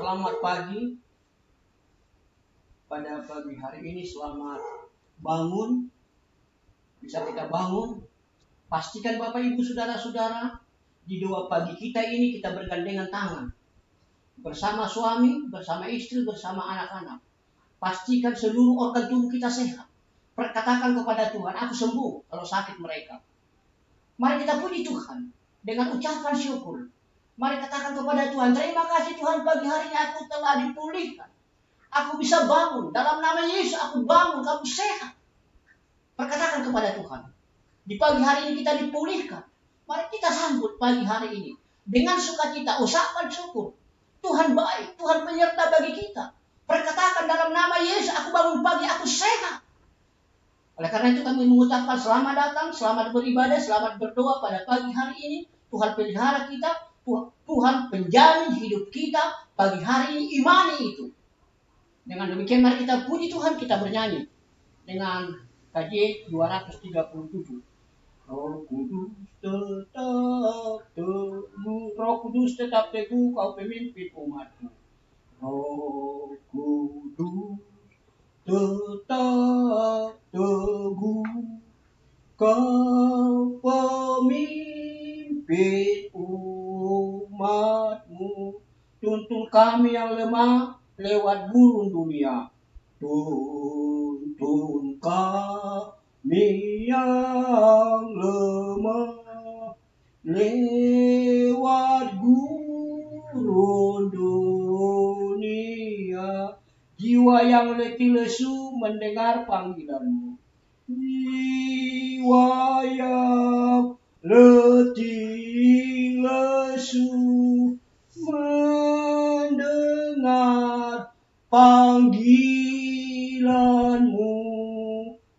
Selamat pagi. Pada pagi hari ini selamat bangun. Bisa kita bangun. Pastikan Bapak Ibu Saudara-saudara, di doa pagi kita ini kita bergandengan tangan. Bersama suami, bersama istri, bersama anak-anak. Pastikan seluruh organ tubuh kita sehat. Perkatakan kepada Tuhan, aku sembuh kalau sakit mereka. Mari kita puji Tuhan dengan ucapan syukur. Mari katakan kepada Tuhan, terima kasih Tuhan, pagi hari ini aku telah dipulihkan. Aku bisa bangun. Dalam nama Yesus aku bangun, kamu sehat. Perkatakan kepada Tuhan. Di pagi hari ini kita dipulihkan. Mari kita sambut pagi hari ini. Dengan sukacita, usahakan syukur. Tuhan baik, Tuhan penyerta bagi kita. Perkatakan dalam nama Yesus, aku bangun pagi, aku sehat. Oleh karena itu kami mengucapkan selamat datang, selamat beribadah, selamat berdoa pada pagi hari ini. Tuhan pelihara kita. Tuhan penjamin hidup kita pagi hari ini, imani itu. Dengan demikian mari kita puji Tuhan, kita bernyanyi dengan KJ 237. Roh Kudus tetap teguh, kau pemimpin umatku. Roh Kudus tetap teguh, kau pemimpin umatmu. Tuntun kami yang lemah lewat gurun dunia. Tuntun kami yang lemah lewat gurun dunia. Jiwa yang letih lesu mendengar panggilanmu. Jiwa yang letih lesu mendengar panggilanmu.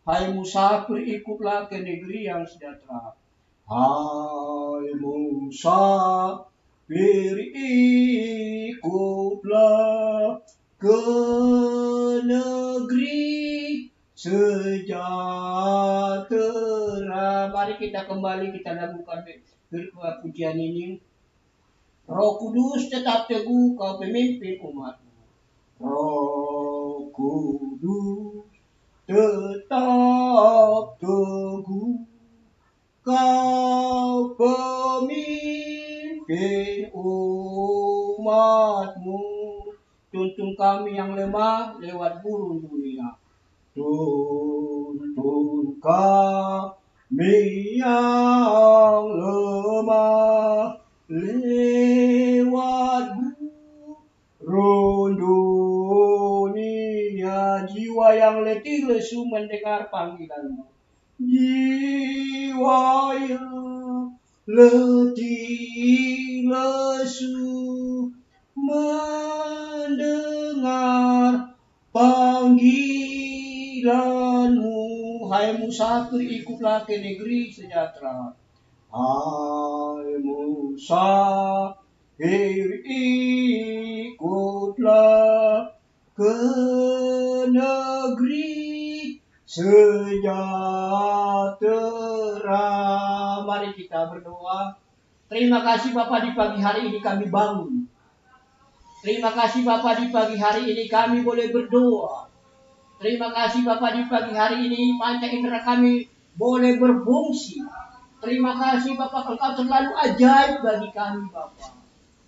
Hai musafir, ikutlah ke negeri yang sejahtera. Hai musafir, ikutlah ke negeri sejahtera. Mari kita kembali, kita lakukan pujian ini. Roh Kudus tetap teguh, kau pemimpin umatmu. Roh Kudus tetap teguh, kau pemimpin umatmu. Tuntun kami yang lemah lewat gurun dunia. Tuntun kami yang lemah lewat gurun dunia. Jiwa yang letih lesu mendengar panggilanmu. Jiwa yang letih lesu mendengar panggilanmu. Hai musafir, ikutlah ke negeri sejahtera. Hai musafir, ikutlah ke negeri sejahtera. Mari kita berdoa. Terima kasih Bapa, di pagi hari ini kami bangun. Terima kasih Bapa, di pagi hari ini kami boleh berdoa. Terima kasih Bapa, di pagi hari ini panca indera kami boleh berfungsi. Terima kasih Bapa, Engkau terlalu ajaib bagi kami Bapa.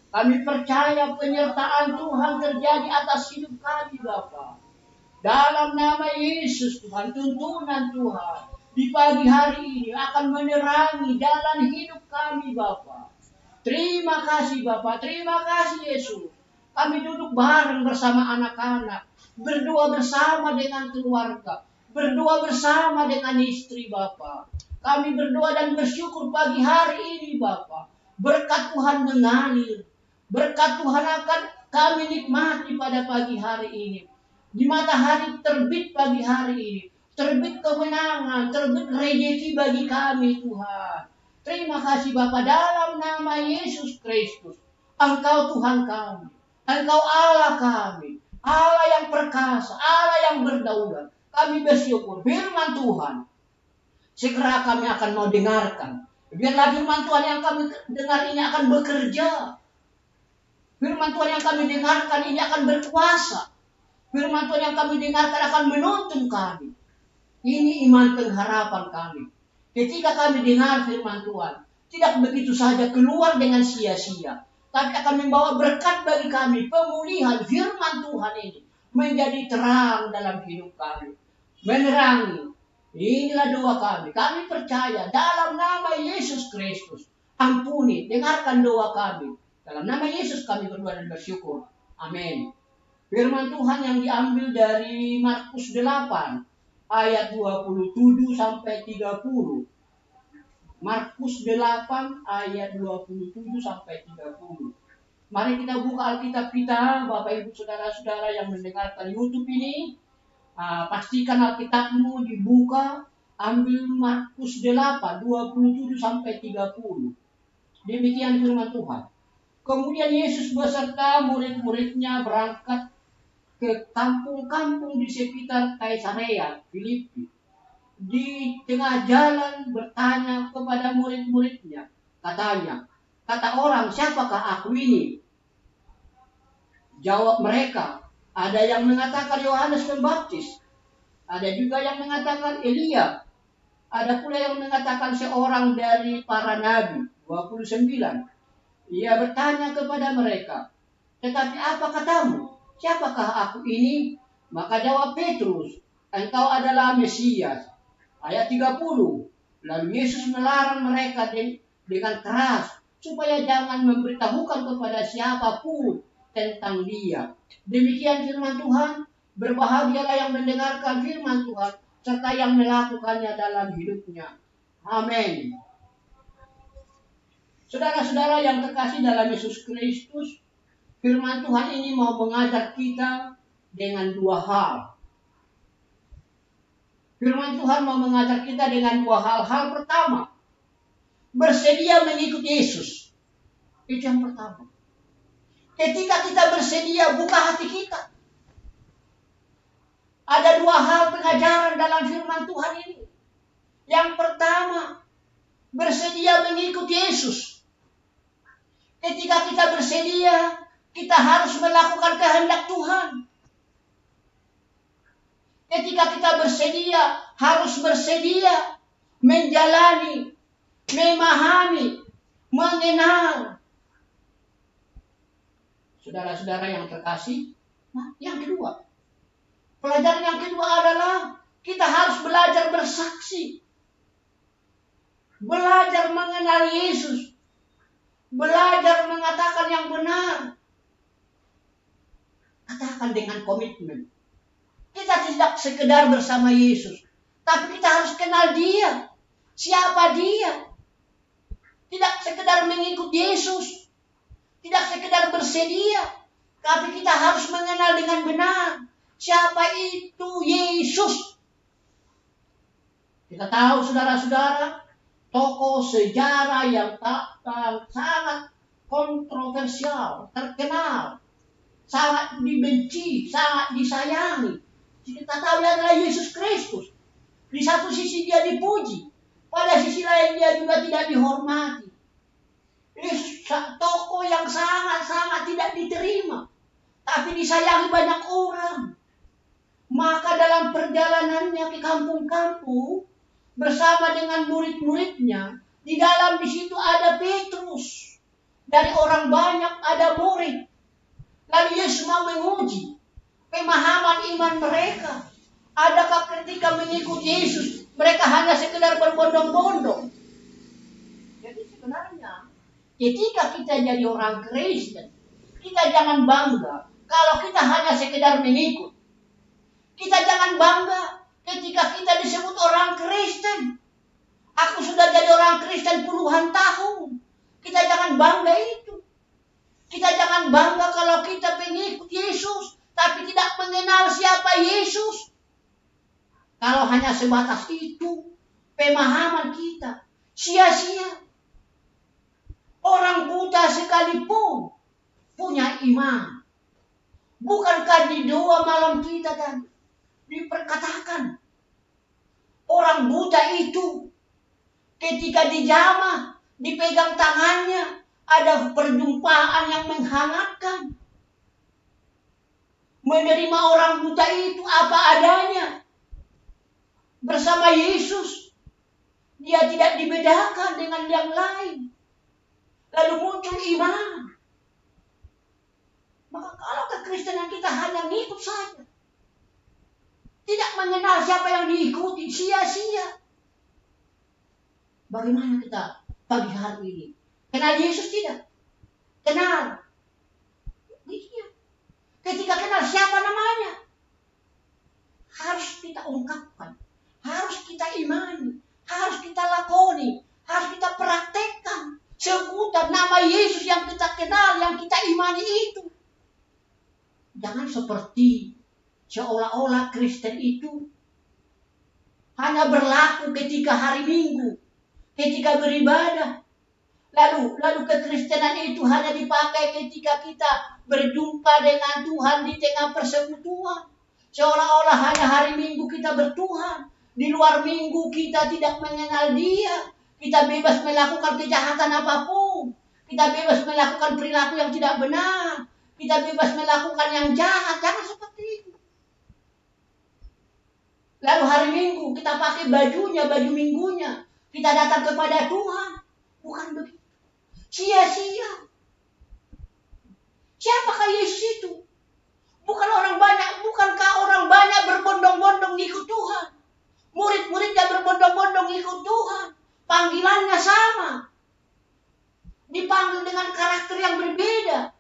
Kami percaya penyertaan Tuhan terjadi atas hidup kami Bapa. Dalam nama Yesus Tuhan, tuntunan Tuhan di pagi hari ini akan menerangi jalan hidup kami Bapa. Terima kasih Bapa, terima kasih Yesus. Kami duduk bareng bersama anak-anak, berdoa bersama dengan keluarga, berdoa bersama dengan istri Bapa. Kami berdoa dan bersyukur pagi hari ini Bapa. Berkat Tuhan mengalir, berkat Tuhan akan kami nikmati pada pagi hari ini. Di matahari terbit pagi hari ini, terbit kemenangan, terbit rezeki bagi kami Tuhan. Terima kasih Bapa, dalam nama Yesus Kristus. Engkau Tuhan kami. Engkau Allah kami, Allah yang perkasa, Allah yang berdaulat. Kami bersyukur firman Tuhan. Segera kami akan mau dengarkan. Biarlah firman Tuhan yang kami dengar ini akan bekerja Firman Tuhan yang kami dengarkan ini akan berkuasa. Firman Tuhan yang kami dengarkan akan menuntun kami. Ini iman pengharapan kami. Ketika kami dengar firman Tuhan, tidak begitu saja keluar dengan sia-sia, tapi akan membawa berkat bagi kami, pemulihan firman Tuhan ini menjadi terang dalam hidup kami, menerangi. Inilah doa kami. Kami percaya dalam nama Yesus Kristus. Ampuni, dengarkan doa kami. Dalam nama Yesus kami berdoa dan bersyukur. Amin. Firman Tuhan yang diambil dari Markus 8 ayat 27 sampai 30. Markus 8 ayat 27 sampai 30. Mari kita buka Alkitab kita, Bapak Ibu Saudara-saudara yang mendengarkan YouTube ini. Pastikan Alkitabmu dibuka, ambil Markus 8 27 sampai 30. Demikian firman Tuhan. Kemudian Yesus beserta murid-muridnya berangkat ke kampung-kampung di sekitar Kaisarea Filipi. Di tengah jalan bertanya kepada murid-muridnya. Kata orang, siapakah aku ini? Jawab mereka, ada yang mengatakan Yohanes Pembaptis, ada juga yang mengatakan Elia, ada pula yang mengatakan seorang dari para nabi. 29. Ia bertanya kepada mereka, tetapi apa katamu? Siapakah aku ini? Maka jawab Petrus, engkau adalah Mesias. Ayat 30. Lalu Yesus melarang mereka dengan keras supaya jangan memberitahukan kepada siapapun tentang Dia. Demikian firman Tuhan. Berbahagialah yang mendengarkan firman Tuhan serta yang melakukannya dalam hidupnya. Amin. Saudara-saudara yang terkasih dalam Yesus Kristus, firman Tuhan ini mau mengajar kita dengan dua hal. Firman Tuhan mau mengajar kita dengan dua hal. Hal pertama, bersedia mengikut Yesus. Itu yang pertama. Ketika kita bersedia, buka hati kita. Ada dua hal pengajaran dalam firman Tuhan ini. Yang pertama, bersedia mengikut Yesus. Ketika kita bersedia, kita harus melakukan kehendak Tuhan. Ketika kita bersedia, harus bersedia menjalani, memahami, mengenal. Saudara-saudara yang terkasih, yang kedua, pelajaran yang kedua adalah kita harus belajar bersaksi. Belajar mengenal Yesus. Belajar mengatakan yang benar. Katakan dengan komitmen. Kita tidak sekedar bersama Yesus, tapi kita harus kenal Dia. Siapa Dia? Tidak sekedar mengikut Yesus, tidak sekedar bersedia, tapi kita harus mengenal dengan benar siapa itu Yesus. Kita tahu saudara-saudara, tokoh sejarah yang sangat kontroversial, terkenal, sangat dibenci, sangat disayangi. Kita tahu dia adalah Yesus Kristus. Di satu sisi dia dipuji, pada sisi lain dia juga tidak dihormati. Yesus tokoh yang sangat-sangat tidak diterima, tapi disayangi banyak orang. Maka dalam perjalanannya ke kampung-kampung bersama dengan murid-muridnya, di dalam di situ ada Petrus. Dari orang banyak ada murid. Lalu Yesus mau menguji pemahaman iman mereka. Adakah ketika mengikut Yesus mereka hanya sekedar berbondong-bondong? Jadi sebenarnya ketika kita jadi orang Kristen, kita jangan bangga kalau kita hanya sekedar mengikut. Kita jangan bangga ketika kita disebut orang Kristen. Aku sudah jadi orang Kristen puluhan tahun. Kita jangan bangga itu. Kita jangan bangga kalau kita pengikut Yesus, tapi tidak mengenal siapa Yesus. Kalau hanya sebatas itu, pemahaman kita sia-sia. Orang buta sekalipun punya iman. Bukankah di doa malam kita tadi diperkatakan, orang buta itu ketika dijamah, dipegang tangannya, Ada perjumpaan yang menghangatkan. Menerima orang buta itu apa adanya. Bersama Yesus. Dia tidak dibedakan dengan yang lain. Lalu muncul iman. Maka kalau kekristenan kita hanya ngikut saja. Tidak mengenal siapa yang diikuti. Sia-sia. Bagaimana kita pagi hari ini? Kenal Yesus tidak? Kenal. Ketika kenal siapa namanya, harus kita ungkapkan, harus kita imani, harus kita lakoni, harus kita praktekkan sebutan nama Yesus yang kita kenal, yang kita imani itu. Jangan seperti seolah-olah Kristen itu hanya berlaku ketika hari Minggu, ketika beribadah. Lalu kekristenan itu hanya dipakai ketika kita berjumpa dengan Tuhan di tengah persekutuan. Seolah-olah hanya hari Minggu kita bertuhan. Di luar Minggu kita tidak mengenal Dia. Kita bebas melakukan kejahatan apapun. Kita bebas melakukan perilaku yang tidak benar. Kita bebas melakukan yang jahat. Jangan seperti itu. Lalu hari Minggu kita pakai bajunya, baju minggunya. Kita datang kepada Tuhan. Bukan begitu. Sia-sia. Siapakah Yesus itu? Bukankah orang banyak berbondong-bondong ikut Tuhan? Murid-muridnya berbondong-bondong ikut Tuhan. Panggilannya sama. Dipanggil dengan karakter yang berbeda.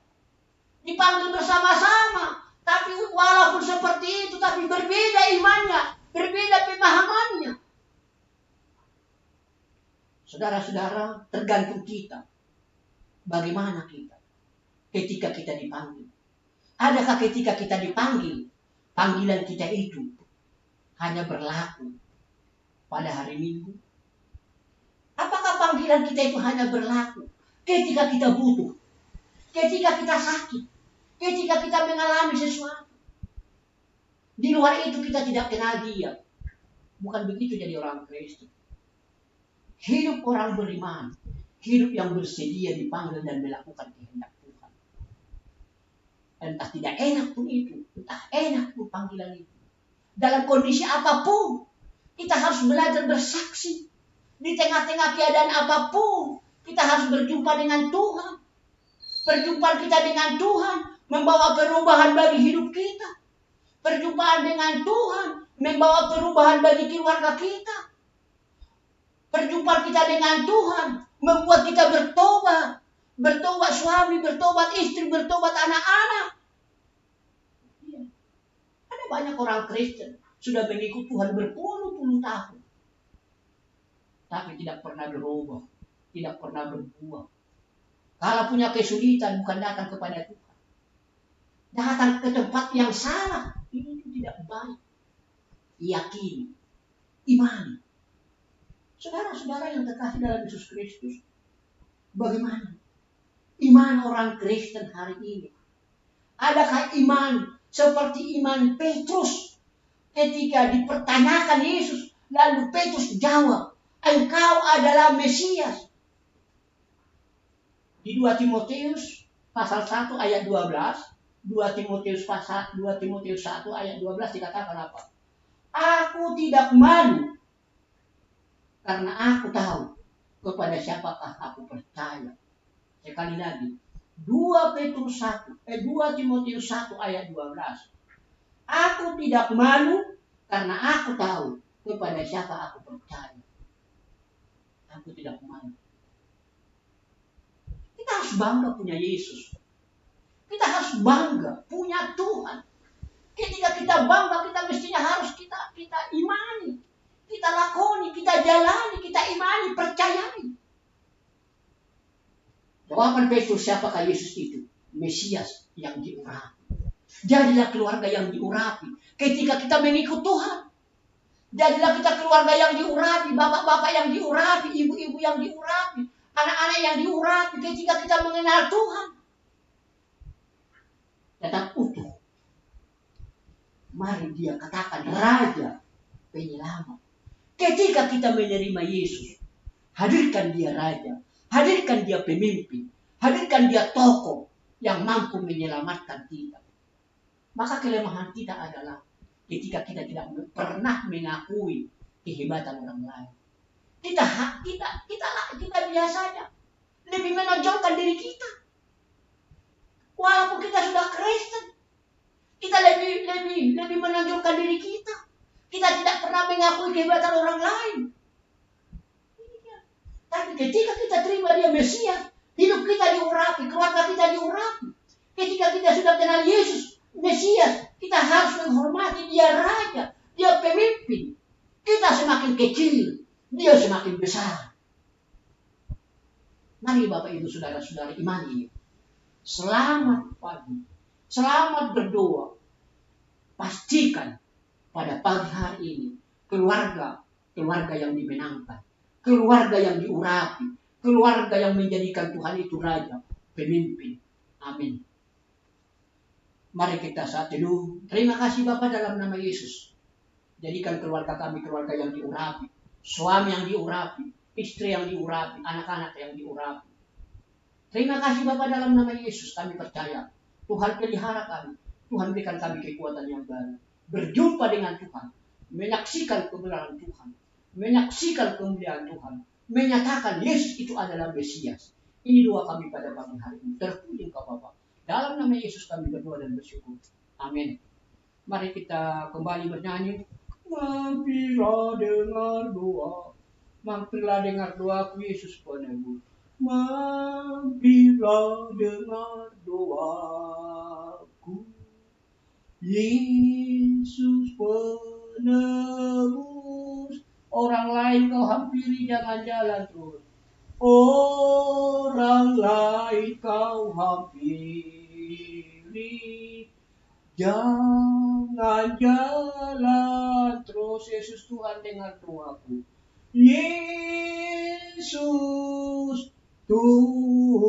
Dipanggil bersama-sama. Tapi walaupun seperti itu, tapi berbeda imannya. Berbeda pemahamannya. Saudara-saudara, tergantung kita. Bagaimana kita ketika kita dipanggil? Adakah ketika kita dipanggil, panggilan kita itu hanya berlaku pada hari Minggu? Apakah panggilan kita itu hanya berlaku ketika kita butuh, ketika kita sakit, ketika kita mengalami sesuatu? Di luar itu kita tidak kenal Dia. Bukan begitu jadi orang Kristen. Hidup orang beriman, hidup yang bersedia dipanggil dan melakukan kehendak Tuhan. Entah tidak enak pun itu, entah enak pun panggilan itu. Dalam kondisi apapun, kita harus belajar bersaksi. Di tengah-tengah keadaan apapun, kita harus berjumpa dengan Tuhan. Perjumpaan kita dengan Tuhan membawa perubahan bagi hidup kita. Perjumpaan dengan Tuhan membawa perubahan bagi keluarga kita. Perjumpaan kita dengan Tuhan membuat kita bertobat. Bertobat suami, bertobat istri, bertobat anak-anak. Ada banyak orang Kristen sudah mengikut Tuhan berpuluh-puluh tahun. Tapi tidak pernah berubah. Tidak pernah berbuah. Kalau punya kesulitan bukan datang kepada Tuhan. Datang ke tempat yang salah. Ini tidak baik. Yakini. Imani. Saudara-saudara yang terkasih dalam Yesus Kristus, bagaimana iman orang Kristen hari ini? Adakah iman seperti iman Petrus ketika dipertanyakan Yesus, lalu Petrus jawab, "Engkau adalah Mesias." Di 2 Timotius pasal 1 ayat 12, 2 Timotius 1 ayat 12 dikatakan apa? "Aku tidak malu karena aku tahu kepada siapakah aku percaya." Sekali lagi, 2 Timotius 1 ayat 12. "Aku tidak malu karena aku tahu kepada siapa aku percaya." Aku tidak malu. Kita harus bangga punya Yesus. Kita harus bangga punya Tuhan. Ketika kita bangga, kita mestinya harus kita imani. Kita lakoni, kita jalani, kita imani, percayai. Jawaban Petrus, siapakah Yesus itu? Mesias yang diurapi. Jadilah keluarga yang diurapi. Ketika kita mengikut Tuhan. Jadilah kita keluarga yang diurapi. Bapak-bapak yang diurapi. Ibu-ibu yang diurapi. Anak-anak yang diurapi ketika kita mengenal Tuhan. Tetap utuh. Mari Dia katakan Raja Penyelamat. Ketika kita menerima Yesus, hadirkan Dia Raja, hadirkan Dia Pemimpin, Hadirkan dia tokoh yang mampu menyelamatkan kita. Maka kelemahan kita adalah ketika kita tidak pernah mengakui kehebatan orang lain. Kita biasanya lebih menonjolkan diri kita. Walaupun kita sudah Kristen, kita lebih menonjolkan diri kita. Kita tidak pernah mengakui kehebatan orang lain. Tapi ketika kita terima dia Mesias, hidup kita diurapi, keluarga kita diurapi. Ketika kita sudah kenal Yesus, Mesias, kita harus menghormati dia Raja, dia pemimpin. Kita semakin kecil, dia semakin besar. Mari Bapak Ibu Saudara-saudara imani. Selamat pagi, selamat berdoa. Pastikan pada pagi hari ini keluarga yang dimenangkan, keluarga yang diurapi, keluarga yang menjadikan Tuhan itu Raja, pemimpin. Amin. Mari kita saat teduh. Terima kasih Bapa dalam nama Yesus. Jadikan keluarga kami keluarga yang diurapi, suami yang diurapi, istri yang diurapi, anak-anak yang diurapi. Terima kasih Bapa dalam nama Yesus. Kami percaya Tuhan pelihara kami, Tuhan berikan kami kekuatan yang baru. Berjumpa dengan Tuhan, menyaksikan kebenaran Tuhan, menyaksikan kemuliaan Tuhan, menyatakan Yesus itu adalah Mesias. Ini doa kami pada pagi hari ini. Terpuji Engkau Bapa. Dalam nama Yesus kami berdoa dan bersyukur. Amin. Mari kita kembali bernyanyi. Mampirlah dengar doa. Mampirlah dengar doaku Yesus penebus. Mampirlah dengar doaku. Yesus penebus. Orang lain kau hampiri, jangan jalan terus. Orang lain kau hampiri, jangan jalan terus. Yesus Tuhan dengar doaku. Yesus Tuhan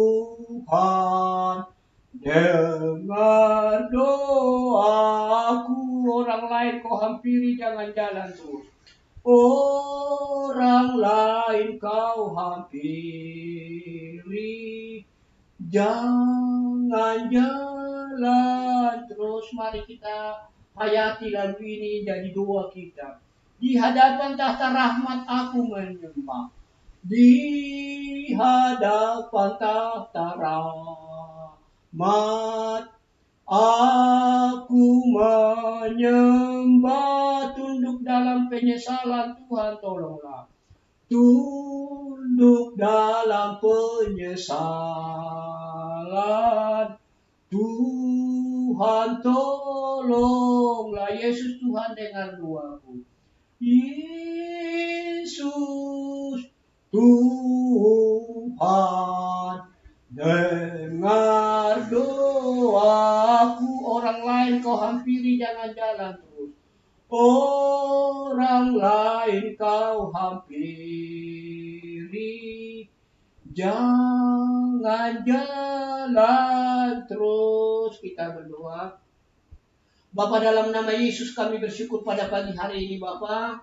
dengar doaku. Orang lain kau hampiri, jangan jalan terus. Orang lain kau hampiri, jangan jalan terus. Mari kita hayati lagu ini jadi doa kita. Di hadapan tahta rahmat aku menyembah. Di hadapan tahta rahmat aku menyembah. Tunduk dalam penyesalan, Tuhan tolonglah. Tunduk dalam penyesalan, Tuhan tolonglah. Yesus Tuhan dengar doaku. Yesus Tuhan dengar doaku. Orang lain kau hampiri, jangan jalan terus. Orang lain kau hampiri, jangan jalan terus. Kita berdoa. Bapa dalam nama Yesus kami bersyukur pada pagi hari ini Bapa.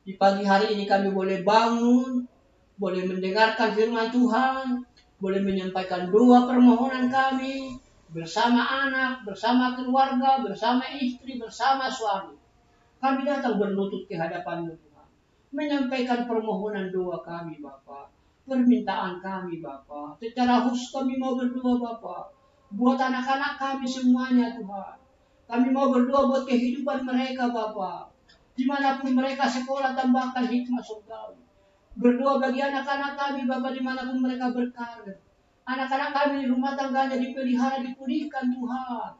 Di pagi hari ini kami boleh bangun, boleh mendengarkan firman Tuhan, boleh menyampaikan doa permohonan kami bersama anak, bersama keluarga, bersama istri, bersama suami. Kami datang berlutut ke hadapan-Mu Tuhan, menyampaikan permohonan doa kami Bapa, permintaan kami Bapa. Secara khusus kami mau berdoa Bapa, buat anak-anak kami semuanya Tuhan. Kami mau berdoa buat kehidupan mereka Bapa. Dimanapun mereka sekolah, tambahkan hikmah surgawi. Berdoa bagi anak-anak kami Bapa dimanapun mereka berkarir. Anak-anak kami di rumah tangganya dipelihara, dipulihkan Tuhan.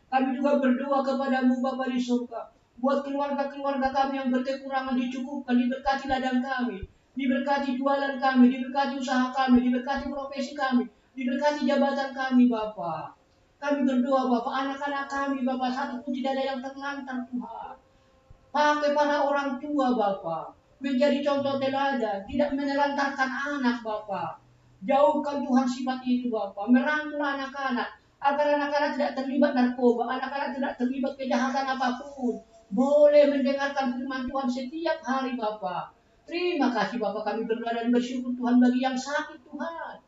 Kami juga berdoa kepada-Mu Bapa di surga. Buat keluarga-keluarga kami yang berkekurangan dicukupkan, diberkati ladang kami, diberkati jualan kami, diberkati usaha kami, diberkati profesi kami, diberkati jabatan kami Bapa. Kami berdoa Bapa, anak-anak kami Bapa, satu pun tidak ada yang terlantar Tuhan. Pakai para orang tua Bapa, menjadi contoh teladan, tidak menelantarkan anak Bapa. Jauhkan Tuhan sifat itu Bapa, merangkul anak-anak, agar anak-anak tidak terlibat narkoba, anak-anak tidak terlibat kejahatan apapun. Boleh mendengarkan firman Tuhan setiap hari Bapa. Terima kasih Bapa, kami berdoa dan bersyukur Tuhan bagi yang sakit Tuhan.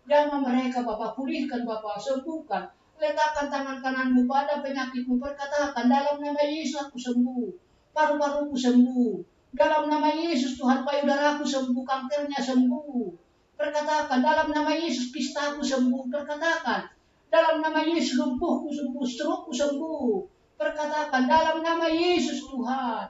Jamah mereka Bapak, pulihkan Bapak, sembuhkan. Letakkan tangan kananmu pada penyakitmu, perkatakan dalam nama Yesus aku sembuh. Paru-paruku sembuh. Dalam nama Yesus Tuhan, payudaraku sembuh, kankernya sembuh. Perkatakan dalam nama Yesus kistaku sembuh. Perkatakan dalam nama Yesus lumpuhku sembuh, strokeku sembuh. Perkatakan dalam nama Yesus Tuhan.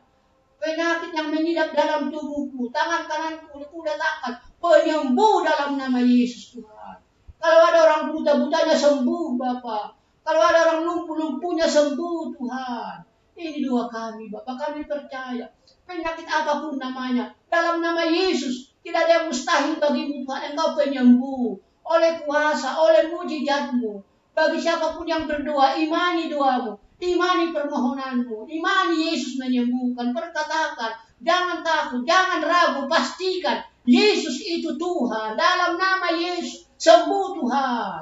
Penyakit yang menyidap dalam tubuhku, tangan kananku, ku letakkan penyembuh dalam nama Yesus Tuhan. Kalau ada orang buta-butanya sembuh Bapak. Kalau ada orang lumpuh-lumpuhnya sembuh Tuhan. Ini doa kami Bapak, kami percaya. Penyakit apapun namanya, dalam nama Yesus, tidak ada yang mustahil bagimu Tuhan. Engkau penyembuh. Oleh kuasa, oleh mujizatmu. Bagi siapapun yang berdoa, imani doamu. Imani permohonanmu. Imani Yesus menyembuhkan. Perkatakan, jangan takut, jangan ragu, pastikan Yesus itu Tuhan. Dalam nama Yesus, sembuh Tuhan.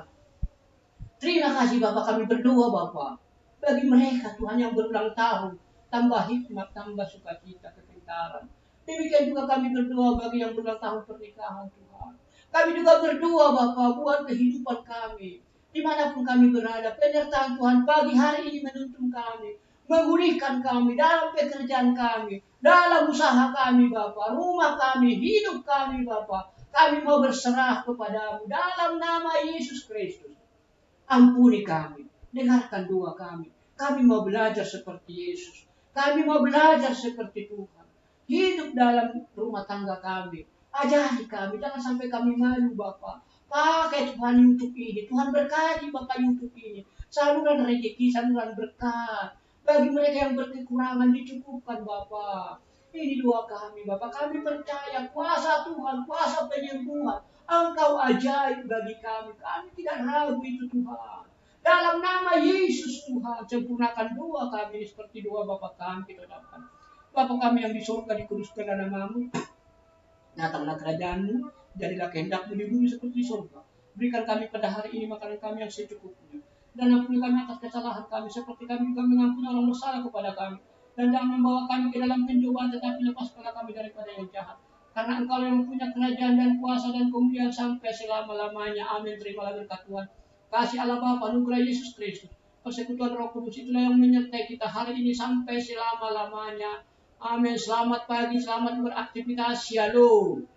Terima kasih Bapak, kami berdoa Bapak. Bagi mereka Tuhan yang berulang tahun, tambah hikmat, tambah sukacita, kepintaran. Demikian juga kami berdoa bagi yang berulang tahun pernikahan Tuhan. Kami juga berdoa Bapak buat kehidupan kami. Dimanapun kami berada, penyertaan Tuhan pagi hari ini menuntun kami. Memulihkan kami dalam pekerjaan kami, dalam usaha kami Bapak, rumah kami, hidup kami Bapak. Kami mau berserah kepadamu dalam nama Yesus Kristus. Ampuni kami, dengarkan doa kami. Kami mau belajar seperti Yesus. Kami mau belajar seperti Tuhan. Hidup dalam rumah tangga kami. Ajari kami, jangan sampai kami malu Bapak. Pakai Tuhan YouTube ini. Tuhan berkati Bapak YouTube ini. Saluran rezeki, saluran berkat. Bagi mereka yang berkekurangan dicukupkan Bapak. Ini doa kami Bapak. Kami percaya kuasa Tuhan, kuasa penyembuhan. Engkau ajaib bagi kami. Kami tidak ragu itu Tuhan. Dalam nama Yesus Tuhan, sempurnakan doa kami seperti doa Bapa kami kita ucapkan. Bapa kami yang di surga, dikuduskanlah namamu. Datanglah kerajaanmu, jadilah kehendakmu di bumi seperti di surga. Berikan kami pada hari ini makanan kami yang secukupnya. Dan ampuni kami atas kesalahan kami, seperti kami juga mengampuni orang bersalah kepada kami. Dan jangan membawa kami ke dalam pencobaan, tetapi lepaskanlah kami daripada yang jahat. Karena Engkau yang punya kerajaan dan kuasa dan kemuliaan sampai selama-lamanya. Amin. Terimalah berkat Tuhan. Kasih Allah Bapa, anugerah Yesus Kristus, persekutuan Roh Kudus itulah yang menyertai kita hari ini sampai selama-lamanya. Amin. Selamat pagi, selamat beraktivitas. Shalom.